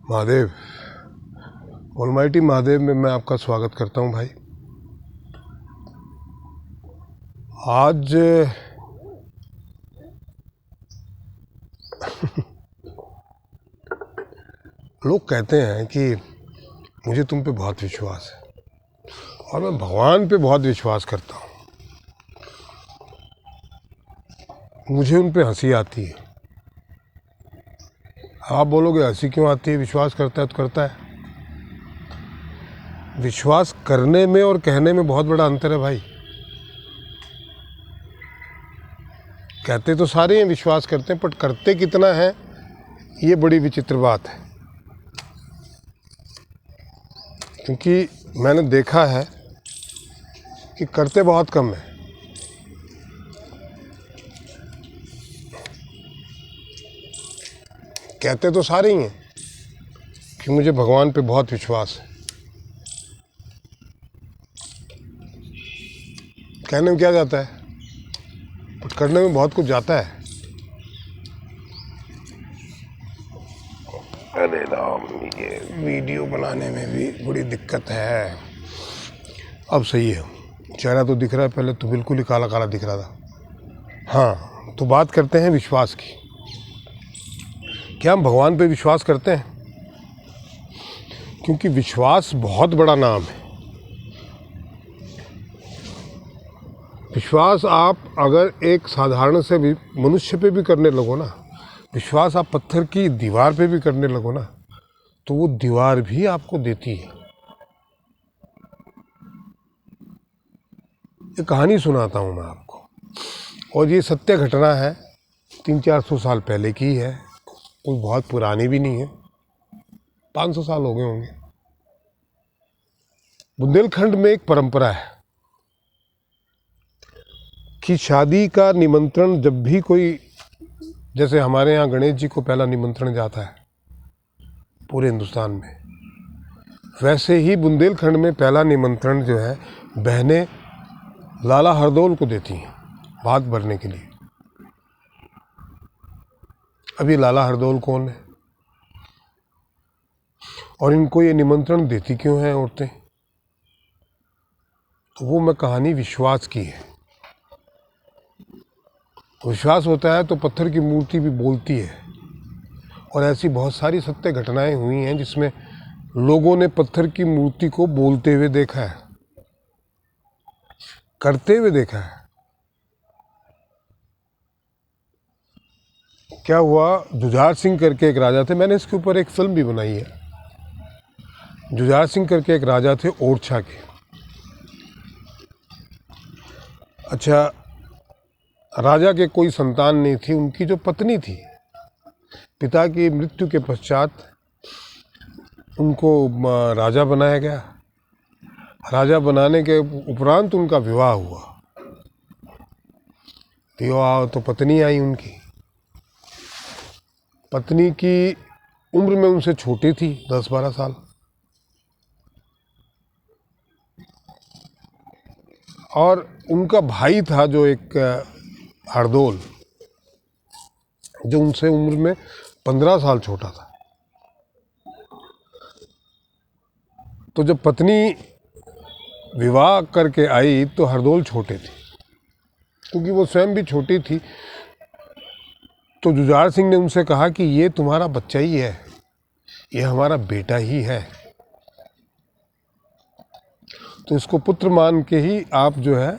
Mahadev, almighty Mahadev में मैं आपका स्वागत करता हूं भाई। आज लोग कहते हैं कि मुझे तुम पे बहुत विश्वास है और मैं भगवान पे बहुत विश्वास करता हूं। मुझे उन पे हंसी आती है। आप बोलोगे हंसी क्यों आती है? विश्वास करता है तो करता है। विश्वास करने में और कहने में बहुत बड़ा अंतर है भाई। कहते तो सारे हैं विश्वास करते हैं, पर करते कितना है ये बड़ी विचित्र बात है। क्योंकि मैंने देखा है कि करते बहुत कम है। कहते तो सारे ही हैं कि मुझे भगवान पे बहुत विश्वास है। कहने में क्या जाता है, पर करने में बहुत कुछ जाता है। अरे राम, ये वीडियो बनाने में भी बड़ी दिक्कत है। अब सही है, चेहरा तो दिख रहा है, पहले तो बिल्कुल ही काला काला दिख रहा था। हाँ, तो बात करते हैं विश्वास की। क्या हम भगवान पे विश्वास करते हैं? क्योंकि विश्वास बहुत बड़ा नाम है। विश्वास आप अगर एक साधारण से भी मनुष्य पे भी करने लगो ना, विश्वास आप पत्थर की दीवार पे भी करने लगो ना, तो वो दीवार भी आपको देती है। ये कहानी सुनाता हूँ मैं आपको, और ये सत्य घटना है। 300-400 साल पहले की है, कोई बहुत पुरानी भी नहीं है। 500 साल हो गए होंगे। बुंदेलखंड में एक परंपरा है कि शादी का निमंत्रण जब भी कोई, जैसे हमारे यहाँ गणेश जी को पहला निमंत्रण जाता है पूरे हिंदुस्तान में, वैसे ही बुंदेलखंड में पहला निमंत्रण जो है बहनें लाला हरदौल को देती हैं भात भरने के लिए। अब ये लाला हरदौल कौन है और इनको ये निमंत्रण देती क्यों हैं औरतें? तो वो मैं कहानी विश्वास की है। विश्वास होता है तो पत्थर की मूर्ति भी बोलती है, और ऐसी बहुत सारी सत्य घटनाएं हुई हैं जिसमें लोगों ने पत्थर की मूर्ति को बोलते हुए देखा है, करते हुए देखा है। क्या हुआ, जुझार सिंह करके एक राजा थे। मैंने इसके ऊपर एक फिल्म भी बनाई है। जुझार सिंह करके एक राजा थे ओरछा के। अच्छा, राजा के कोई संतान नहीं थी। उनकी जो पत्नी थी, पिता की मृत्यु के पश्चात उनको राजा बनाया गया। राजा बनाने के उपरांत उनका विवाह हुआ। विवाह तो पत्नी आई उनकी। पत्नी की उम्र में उनसे छोटी थी, 10-12 साल। और उनका भाई था जो एक हरदौल, जो उनसे उम्र में 15 साल छोटा था। तो जब पत्नी विवाह करके आई तो हरदौल छोटे थे, क्योंकि वो स्वयं भी छोटी थी। तो जुझार सिंह ने उनसे कहा कि ये तुम्हारा बच्चा ही है, ये हमारा बेटा ही है, तो इसको पुत्र मान के ही आप जो है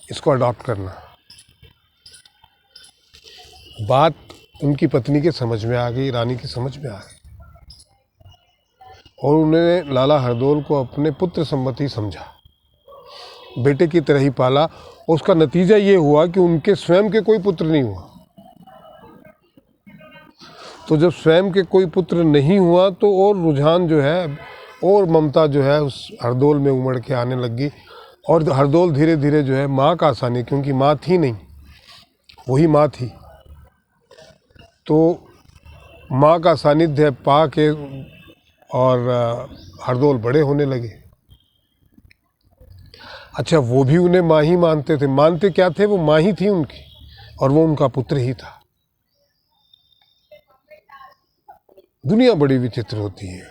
इसको अडॉप्ट करना। बात उनकी पत्नी के समझ में आ गई, रानी की समझ में आ गई, और उन्होंने लाला हरदौल को अपने पुत्र सम्मति समझा, बेटे की तरह ही पाला। उसका नतीजा ये हुआ कि उनके स्वयं के कोई पुत्र नहीं हुआ। तो जब स्वयं के कोई पुत्र नहीं हुआ तो और रुझान जो है और ममता जो है उस हरदौल में उमड़ के आने लगी। और हरदौल धीरे धीरे जो है माँ का आसानी, क्योंकि माँ थी नहीं, वही माँ थी, तो माँ का सानिध्य पा के और हरदौल बड़े होने लगे। अच्छा, वो भी उन्हें माँ ही मानते थे। मानते क्या थे, वो माँ ही थी उनकी, और वो उनका पुत्र ही था। दुनिया बड़ी विचित्र होती है।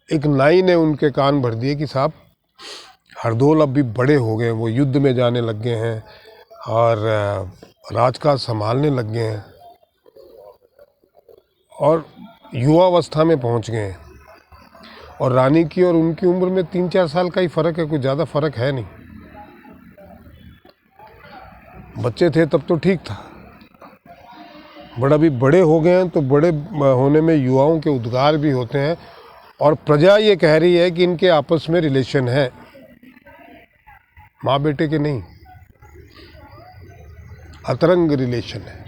एक नाई ने उनके कान भर दिए कि साहब हरदौल अब भी बड़े हो गए, वो युद्ध में जाने लग गए हैं और राजकाज संभालने लग गए हैं और युवावस्था में पहुंच गए हैं, और रानी की और उनकी उम्र में 3-4 साल का ही फ़र्क है, कोई ज़्यादा फ़र्क है नहीं। बच्चे थे तब तो ठीक था, बड़ा भी बड़े हो गए हैं तो बड़े होने में युवाओं के उद्गार भी होते हैं, और प्रजा ये कह रही है कि इनके आपस में रिलेशन है, माँ बेटे के नहीं, अतरंग रिलेशन है।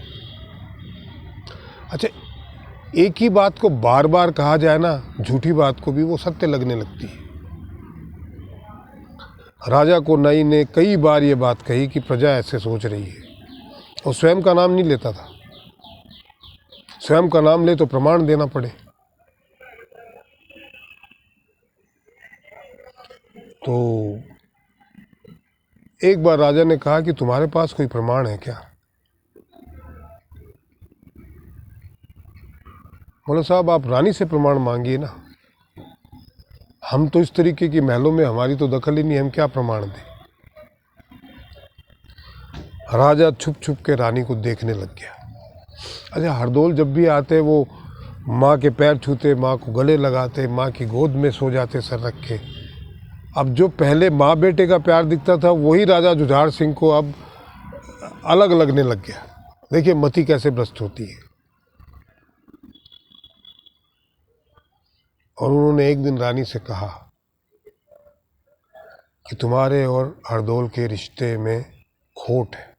अच्छा, एक ही बात को बार बार कहा जाए ना, झूठी बात को भी वो सत्य लगने लगती है। राजा को नाई ने कई बार ये बात कही कि प्रजा ऐसे सोच रही है, और स्वयं का नाम नहीं लेता था। स्वयं का नाम ले तो प्रमाण देना पड़े। तो एक बार राजा ने कहा कि तुम्हारे पास कोई प्रमाण है क्या? बोला साहब आप रानी से प्रमाण मांगिए ना, हम तो इस तरीके की महलों में हमारी तो दखल ही नहीं, हम क्या प्रमाण दें। राजा छुप छुप के रानी को देखने लग गया। अच्छा, हरदौल जब भी आते वो माँ के पैर छूते, माँ को गले लगाते, माँ की गोद में सो जाते सर रख के। अब जो पहले माँ बेटे का प्यार दिखता था वही राजा जुझार सिंह को अब अलग लगने लग गया। देखिए मति कैसे भ्रष्ट होती है। और उन्होंने एक दिन रानी से कहा कि तुम्हारे और हरदौल के रिश्ते में खोट है।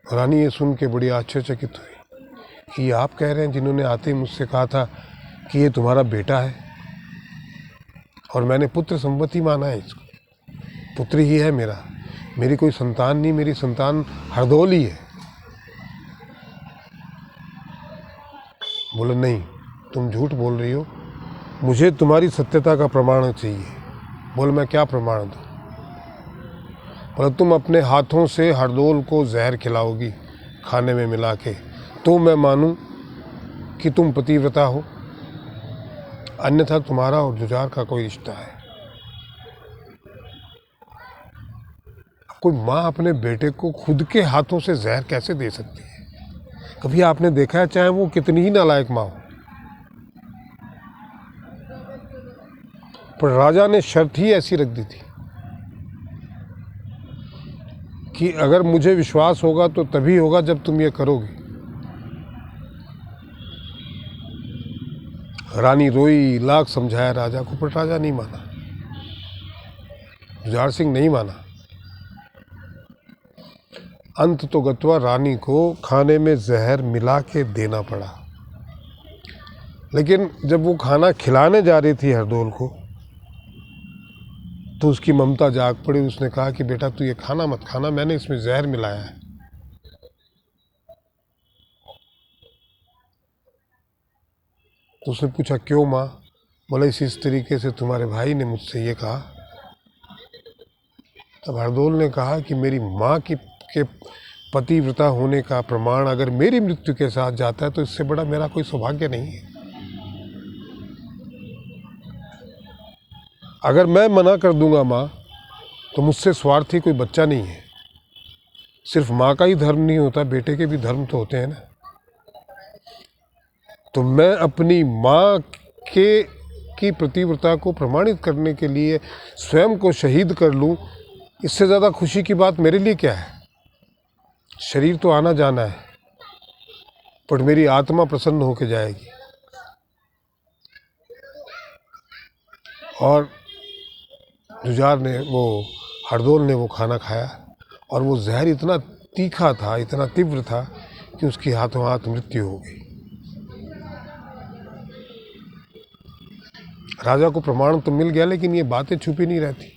रानी ये सुन के बड़ी आश्चर्यचकित हुई कि आप कह रहे हैं जिन्होंने आते ही मुझसे कहा था कि ये तुम्हारा बेटा है, और मैंने पुत्र संपत्ति माना है इसको, पुत्र ही है मेरा, मेरी कोई संतान नहीं, मेरी संतान हरदौल ही है। बोले नहीं, तुम झूठ बोल रही हो, मुझे तुम्हारी सत्यता का प्रमाण चाहिए। बोले मैं क्या प्रमाण दूँ? बोले तुम अपने हाथों से हरदौल को जहर खिलाओगी खाने में मिला के, तो मैं मानूं कि तुम पतिव्रता हो, अन्यथा तुम्हारा और जुझार का कोई रिश्ता है। कोई माँ अपने बेटे को खुद के हाथों से जहर कैसे दे सकती है? कभी आपने देखा है, चाहे वो कितनी ही नालायक माँ हो? पर राजा ने शर्त ही ऐसी रख दी थी कि अगर मुझे विश्वास होगा तो तभी होगा जब तुम ये करोगे। रानी रोई, लाख समझाया राजा को, पर राजा नहीं माना, जुझार सिंह नहीं माना। अंत तो गत्वा रानी को खाने में जहर मिला के देना पड़ा। लेकिन जब वो खाना खिलाने जा रही थी हरदौल को, तो उसकी ममता जाग पड़ी। उसने कहा कि बेटा तू ये खाना मत खाना, मैंने इसमें जहर मिलाया है। तो उसने पूछा क्यों माँ? बोला इस तरीके से तुम्हारे भाई ने मुझसे ये कहा। तब हरदौल ने कहा कि मेरी माँ की के पतिव्रता होने का प्रमाण अगर मेरी मृत्यु के साथ जाता है तो इससे बड़ा मेरा कोई सौभाग्य नहीं है। अगर मैं मना कर दूंगा माँ, तो मुझसे स्वार्थी कोई बच्चा नहीं है। सिर्फ माँ का ही धर्म नहीं होता, बेटे के भी धर्म तो होते हैं ना। तो मैं अपनी माँ के की पतिव्रता को प्रमाणित करने के लिए स्वयं को शहीद कर लूँ, इससे ज़्यादा खुशी की बात मेरे लिए क्या है? शरीर तो आना जाना है, पर मेरी आत्मा प्रसन्न होकर जाएगी। और जुझार ने हरदौल ने वो खाना खाया, और वो जहर इतना तीखा था, इतना तीव्र था कि उसकी हाथों हाथ मृत्यु हो गई। राजा को प्रमाण तो मिल गया, लेकिन ये बातें छुपी नहीं रहती।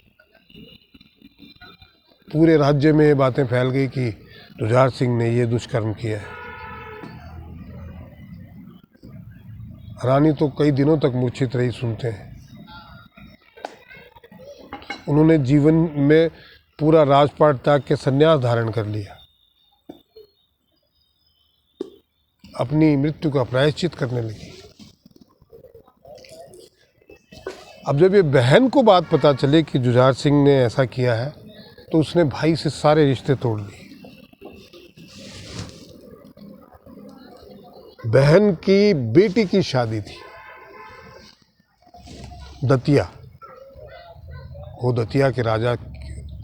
पूरे राज्य में ये बातें फैल गई कि जुझार सिंह ने ये दुष्कर्म किया है। रानी तो कई दिनों तक मूर्छित रही सुनते हैं। उन्होंने जीवन में पूरा राजपाट त्याग के संन्यास धारण कर लिया। अपनी मृत्यु का प्रायश्चित करने लगी। अब जब ये बहन को बात पता चले कि जुझार सिंह ने ऐसा किया है तो उसने भाई से सारे रिश्ते तोड़ लिए। बहन की बेटी की शादी थी, दतिया, वो दतिया के राजा,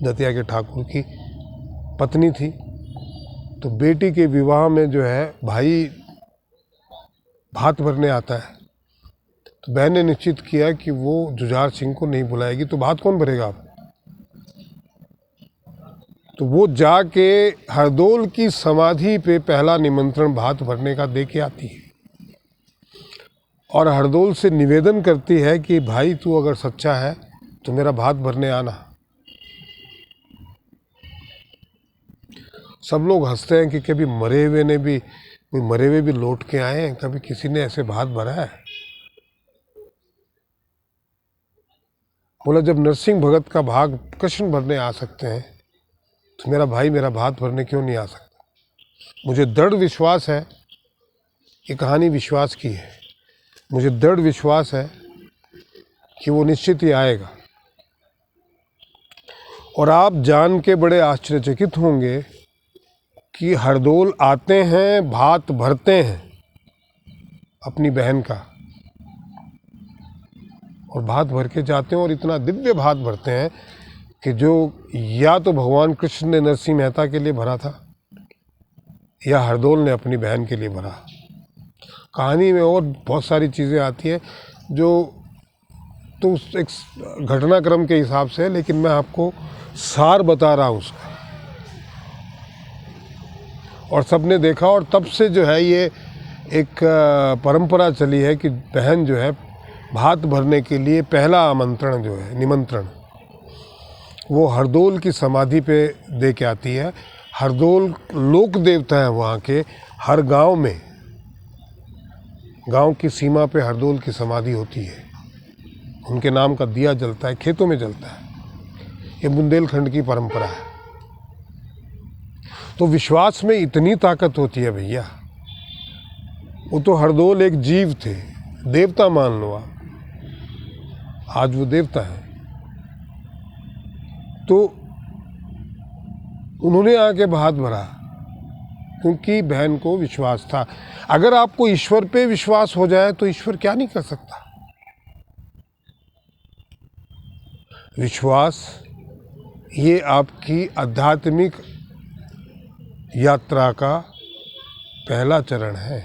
दतिया के ठाकुर की पत्नी थी। तो बेटी के विवाह में जो है भाई भात भरने आता है, तो बहन ने निश्चित किया कि वो जुझार सिंह को नहीं बुलाएगी तो भात कौन भरेगा आप। तो वो जाके हरदौल की समाधि पे पहला निमंत्रण भात भरने का दे के आती है और हरदौल से निवेदन करती है कि भाई तू अगर सच्चा है तो मेरा भात भरने आना। सब लोग हंसते हैं कि कभी मरे हुए भी लौट के आए हैं, कभी किसी ने ऐसे भात भरा है। बोला जब नरसिंह भगत का भाग कृष्ण भरने आ सकते हैं तो मेरा भाई मेरा भात भरने क्यों नहीं आ सकता। मुझे दृढ़ विश्वास है, ये कहानी विश्वास की है, मुझे दृढ़ विश्वास है कि वो निश्चित ही आएगा। और आप जान के बड़े आश्चर्यचकित होंगे कि हरदौल आते हैं, भात भरते हैं अपनी बहन का और भात भर के जाते हैं और इतना दिव्य भात भरते हैं कि जो या तो भगवान कृष्ण ने नरसिंह मेहता के लिए भरा था या हरदौल ने अपनी बहन के लिए भरा। कहानी में और बहुत सारी चीज़ें आती हैं जो तो उस एक घटनाक्रम के हिसाब से है, लेकिन मैं आपको सार बता रहा हूँ उसका। और सबने देखा और तब से जो है ये एक परंपरा चली है कि बहन जो है भात भरने के लिए पहला आमंत्रण जो है, निमंत्रण, वो हरदौल की समाधि पे दे के आती है। हरदौल लोक देवता है वहाँ के, हर गांव में, गांव की सीमा पे हरदौल की समाधि होती है, उनके नाम का दिया जलता है, खेतों में जलता है। ये बुंदेलखंड की परंपरा है। तो विश्वास में इतनी ताकत होती है भैया। वो तो हरदौल एक जीव थे, देवता मान लो आप, आज वो देवता है। तो उन्होंने आके भात भरा क्योंकि बहन को विश्वास था। अगर आपको ईश्वर पे विश्वास हो जाए तो ईश्वर क्या नहीं कर सकता। विश्वास ये आपकी आध्यात्मिक यात्रा का पहला चरण है।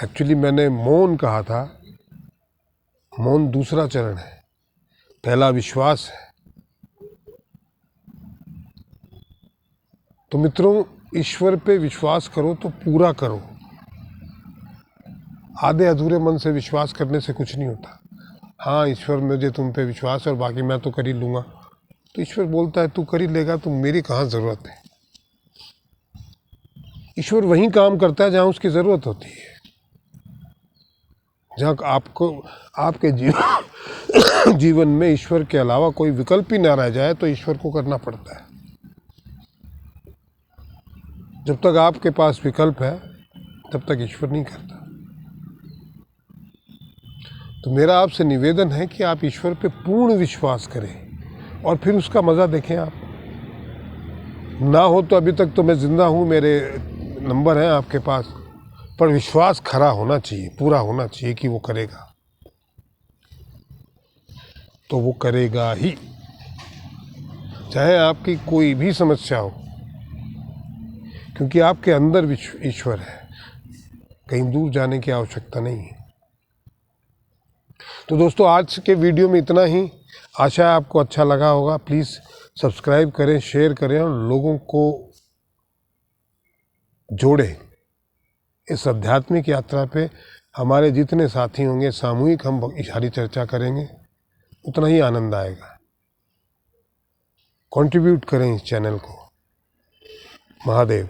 एक्चुअली मैंने मौन कहा था, मौन दूसरा चरण है, पहला विश्वास है। तो मित्रों, ईश्वर पे विश्वास करो तो पूरा करो। आधे अधूरे मन से विश्वास करने से कुछ नहीं होता। हाँ, ईश्वर मुझे तुम पे विश्वास है और बाकी मैं तो कर ही लूँगा, तो ईश्वर बोलता है तू कर ही लेगा, तो मेरी कहाँ ज़रूरत है। ईश्वर वहीं काम करता है जहाँ उसकी ज़रूरत होती है। जहाँ आपको आपके जीवन में ईश्वर के अलावा कोई विकल्प ही ना रह जाए तो ईश्वर को करना पड़ता है। जब तक आपके पास विकल्प है तब तक ईश्वर नहीं करता। तो मेरा आपसे निवेदन है कि आप ईश्वर पे पूर्ण विश्वास करें और फिर उसका मज़ा देखें। आप ना हो तो अभी तक तो मैं ज़िंदा हूँ, मेरे नंबर हैं आपके पास, पर विश्वास खरा होना चाहिए, पूरा होना चाहिए कि वो करेगा, तो वो करेगा ही, चाहे आपकी कोई भी समस्या हो, क्योंकि आपके अंदर ईश्वर है, कहीं दूर जाने की आवश्यकता नहीं है। तो दोस्तों, आज के वीडियो में इतना ही। आशा है आपको अच्छा लगा होगा। प्लीज़ सब्सक्राइब करें, शेयर करें और लोगों को जोड़ें इस आध्यात्मिक यात्रा पे। हमारे जितने साथी होंगे, सामूहिक हम हरी चर्चा करेंगे, उतना ही आनंद आएगा। कंट्रीब्यूट करें इस चैनल को। महादेव।